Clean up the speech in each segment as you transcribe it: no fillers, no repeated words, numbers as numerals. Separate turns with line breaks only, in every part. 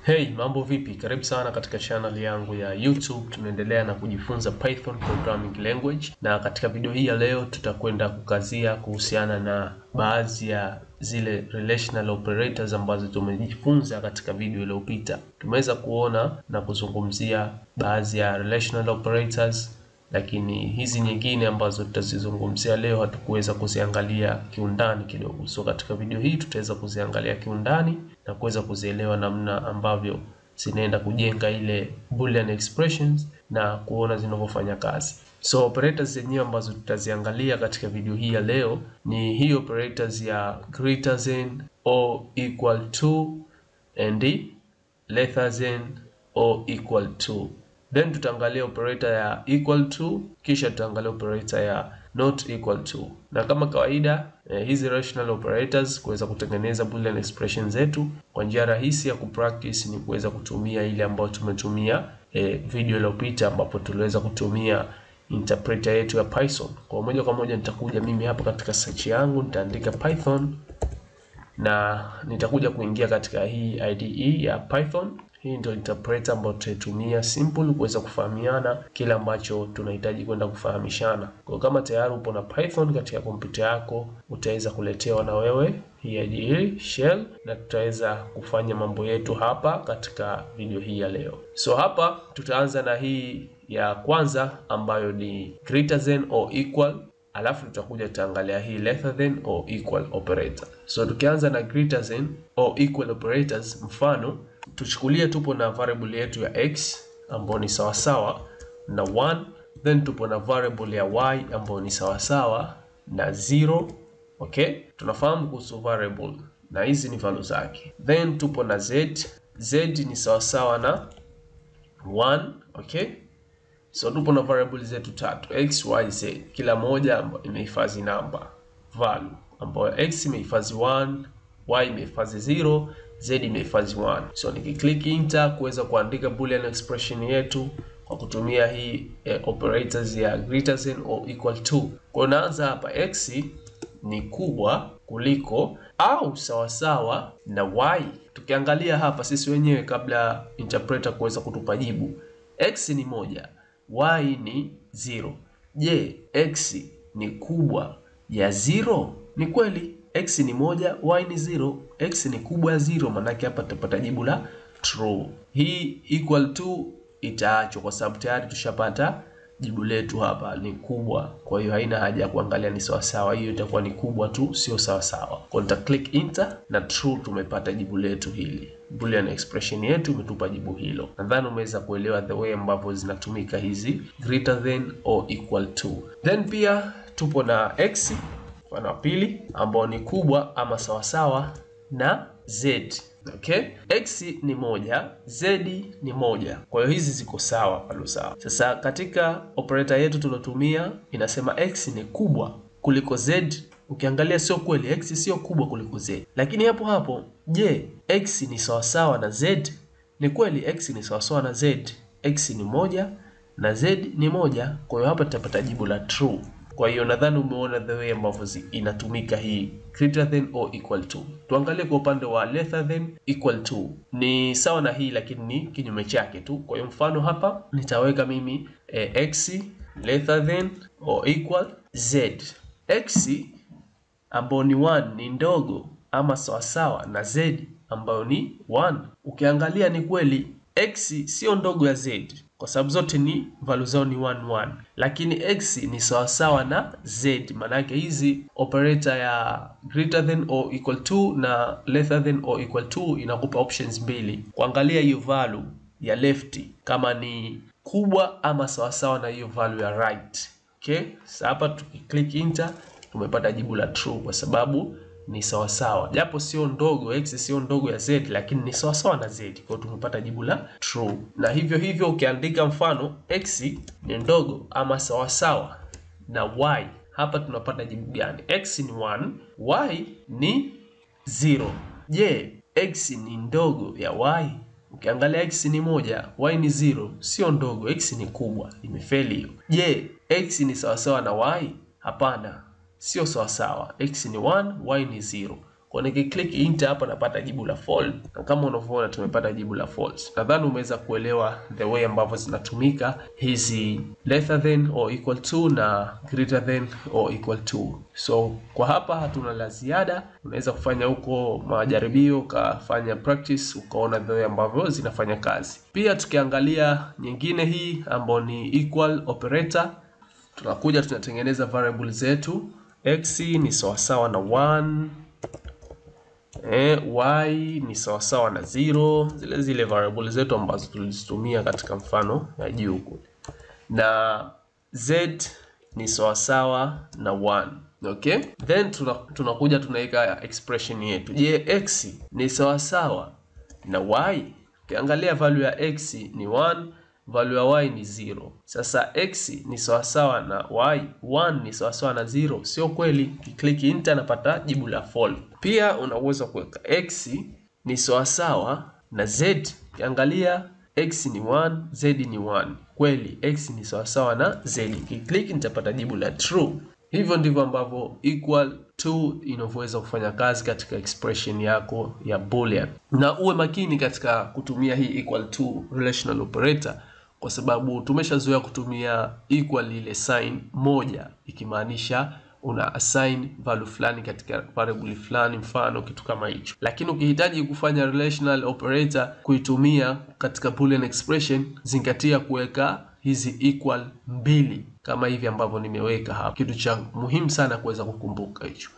Hey, mambo vipi? Karibu sana katika channel yangu ya YouTube. Tunaendelea na kujifunza Python programming language, na katika video hii ya leo tutakwenda kukazia kuhusiana na baadhi ya zile relational operators ambazo tumejifunza katika video iliyopita. Tumeweza kuona na kuzungumzia baadhi ya relational operators, lakini hizi nyingine ambazo tutazizungumzia leo hatukuweza kuziangalia kiundani kidogo. So katika video hii tutaweza kuziangalia kiundani na kuweza kuzielewa namna ambavyo zinaenda kujenga ile boolean expressions na kuona zinavyofanya kazi. So operators zenyewe ambazo tutaziangalia katika video hii ya leo ni hii operators ya greater than or equal to and lesser than or equal to. Then tutaangalia operator ya equal to, kisha tutaangalia operator ya not equal to. Na kama kawaida hizi relational operators kuweza kutengeneza boolean expression zetu kwa njia rahisi ya kupractice ni kuweza kutumia ile ambayo tumetumia video iliyopita, ambapo tuliweza kutumia interpreter yetu ya Python. Kwa moja kwa moja nitakuja mimi hapa katika search yangu, nitaandika Python na nitakuja kuingia katika hii IDE ya Python. Hii ndio interpreter ambayo tutaitumia simple kuweza kufahamiana kile ambacho tunahitaji kwenda kufahamishana. Kwa kama tayari upo na Python katika kompyuta yako, utaweza kuletewa na wewe hii IDE shell na tutaweza kufanya mambo yetu hapa katika video hii ya leo. So hapa tutaanza na hii ya kwanza ambayo ni greater than or equal, alafu tutakuja tutaangalia hii lesser than or equal operator. So tukianza na greater than or equal operators, mfano tuchukulie tupo na variable yetu ya x ambayo ni sawasawa na 1, then tupo na variable ya y ambayo ni sawasawa na 0. Okay, tunafahamu kuhusu variable na hizi ni value zake. Then tupo na z ni sawasawa na 1. Okay, so tupo na variable zetu tatu x, y, z, kila moja imehifadhi namba value, ambayo x imehifadhi 1, y imehifadhi 0, z imehifadhi 1. So nikiklik enter kuweza kuandika boolean expression yetu kwa kutumia hii operators ya greater than or equal to. Kwa naanza hapa, x ni kubwa kuliko au sawasawa na y. Tukiangalia hapa sisi wenyewe kabla interpreter kuweza kutupa jibu, x ni 1, y ni 0. Je, x ni kubwa ya 0? Ni kweli x ni 1, y ni 0. X ni kubwa ya 0, manake hapa tutapata jibu la true. Hii equal to itaachwa kwa sababu tayari tushapata jibu letu hapa ni kubwa. Kwa hiyo haina haja ya kuangalia ni sawa sawa, hiyo itakuwa ni kubwa tu, sio sawa sawa. Kwa nita click enter na true, tumepata jibu letu hili. Boolean expression yetu imetupa jibu hilo. Nadhani umeweza kuelewa the way ambavyo zinatumika hizi greater than or equal to. Then pia tupo na x mfano pili ambao ni kubwa ama sawasawa na z. Okay, x ni 1, z ni 1. Kwa hiyo hizi ziko sawa pale sawa. Sasa katika operator yetu tulotumia inasema x ni kubwa kuliko z. Ukiangalia sio kweli, x sio kubwa kuliko z. Lakini hapo hapo, je, x ni sawasawa na z? Ni kweli x ni sawasawa na z. X ni 1 na z ni 1. Kwa hiyo hapa tutapata jibu la true. Kwa hiyo nadhani umeona the way ambavyo inatumika hii greater than or equal to. Tuangalie kwa upande wa lesser than equal to. Ni sawa na hii lakini ni kinyume chake tu. Kwa hiyo mfano hapa nitaweka mimi x lesser than or equal z. X ambayo ni 1 ni ndogo ama sawasawa na z ambayo ni 1. Ukiangalia ni kweli x sio ndogo ya z kwa sababu zote ni value zao ni 1 1, lakini x ni sawasawa na z. Maana yake hizi operator ya greater than or equal to na lesser than or equal to inakupa options mbili kuangalia hiyo value ya left kama ni kubwa ama sawasawa na hiyo value ya right. Okay, sasa hapa tukiclick enter tumepata jibu la true kwa sababu ni sawasawa, japo sio ndogo, x sio ndogo ya z, lakini ni sawasawa na z. Kwa hiyo tumepata jibu la true. Na hivyo hivyo ukiandika mfano x ni ndogo ama sawasawa na y, hapa tunapata jibu gani? X ni 1, y ni 0. Je, x ni ndogo ya y? Ukiangalia x ni 1, y ni 0, sio ndogo, x ni kubwa, imefeli hiyo. Je, x ni sawasawa na y? Hapana, sio sawa sawa. X ni 1, y ni 0. Kwa nikiklik enter hapa napata jibu la false, na kama unavyoona tumepata jibu la false. Nadhani umeweza kuelewa the way ambavyo zinatumika hizi lesser than or equal to na greater than or equal to. So kwa hapa hatuna la ziada, unaweza kufanya huko majaribio, kafanya practice, ukaona the way ambavyo zinafanya kazi. Pia tukiangalia nyingine hii ambayo ni equal operator, tunakuja tunatengeneza variable zetu. X ni sawasawa na 1, y ni sawasawa na 0, zile variable zetu ambazo tulizitumia katika mfano ya juu kule, na z ni sawasawa na 1. Okay, then tunakuja tunaweka expression yetu. Je, x ni sawasawa na y? Ukiangalia value ya x ni 1, value ya y ni 0. Sasa x ni sawasawa na y, 1 ni sawasawa na 0. Sio kweli. Click enter napata jibu la false. Pia unaweza kuweka x ni sawasawa na z. Ukiangalia x ni 1, z ni 1. Kweli x ni sawasawa na z. Click nitapata jibu la true. Hivyo ndivyo ambavyo equal to inavyoweza kufanya kazi katika expression yako ya boolean. Na uwe makini katika kutumia hii equal to relational operator, kwa sababu tumeshazoea kutumia equal ile sign moja, ikimaanisha una assign value fulani katika variable fulani, mfano kitu kama hicho. Lakini ukihitaji kufanya relational operator kuitumia katika boolean expression, zingatia kuweka hizi equal mbili kama hivi ambavyo nimeweka hapa. Kitu cha muhimu sana kuweza kukumbuka hicho.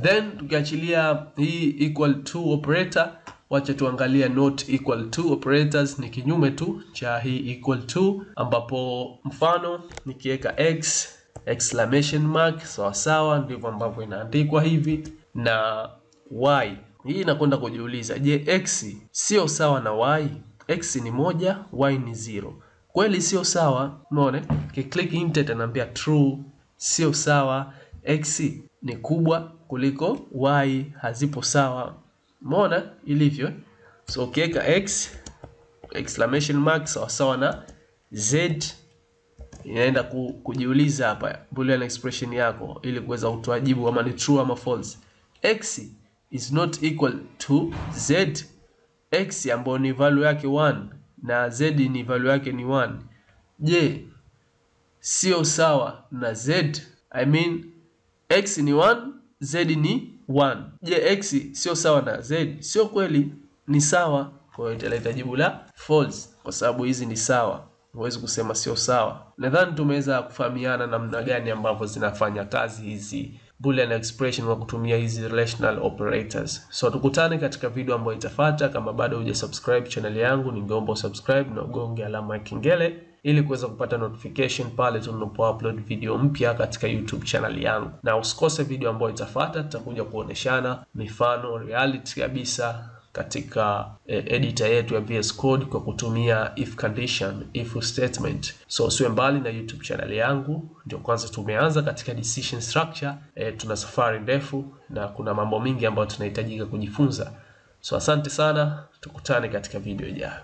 Then tukiachilia hii equal to operator, wacha tuangalia not equal to operators. Ni kinyume tu cha hii equal to, ambapo mfano nikiweka x exclamation mark sawa, ndivyo ambavyo inaandikwa hivi, na y. Hii inakwenda kujiuliza, je, x sio sawa na y? X ni 1, y ni 0. Kweli sio sawa. Umeona? Click enter ananiambia true, sio sawa. X ni kubwa kuliko y, hazipo sawa. Umeona ilivyo? So ukiweka x exclamation mark sawa na z, inaenda kujiuliza hapa boolean expression yako ili kuweza kutoa jibu kama ni true ama false. X is not equal to z. X ambayo ni value yake 1 na z ni value yake ni 1. Je, sio sawa na z? I mean x ni 1, z ni 1. Je, x sio sawa na z? Sio kweli, ni sawa. Kwa hiyo italeta jibu la false kwa sababu hizi ni sawa. Huwezi kusema sio sawa. Nadhani tumeweza kufahamiana namna gani ambavyo zinafanya kazi hizi boolean expression kwa kutumia hizi relational operators. So tukutane katika video ambayo itafuata. Kama bado hujasubscribe channel yangu, ningeomba usubscribe na ugonge alama ya kengele ili kuweza kupata notification pale tunapo upload video mpya katika YouTube channel yangu. Na usikose video ambayo itafuata, tutakuja kuoneshana mifano reality kabisa katika editor yetu ya VS Code kwa kutumia if condition, if statement. So usiwe mbali na YouTube channel yangu. Ndio kwanza tumeanza katika decision structure. Tuna safari ndefu na kuna mambo mingi ambayo tunahitajika kujifunza. So asante sana, tukutane katika video ijayo.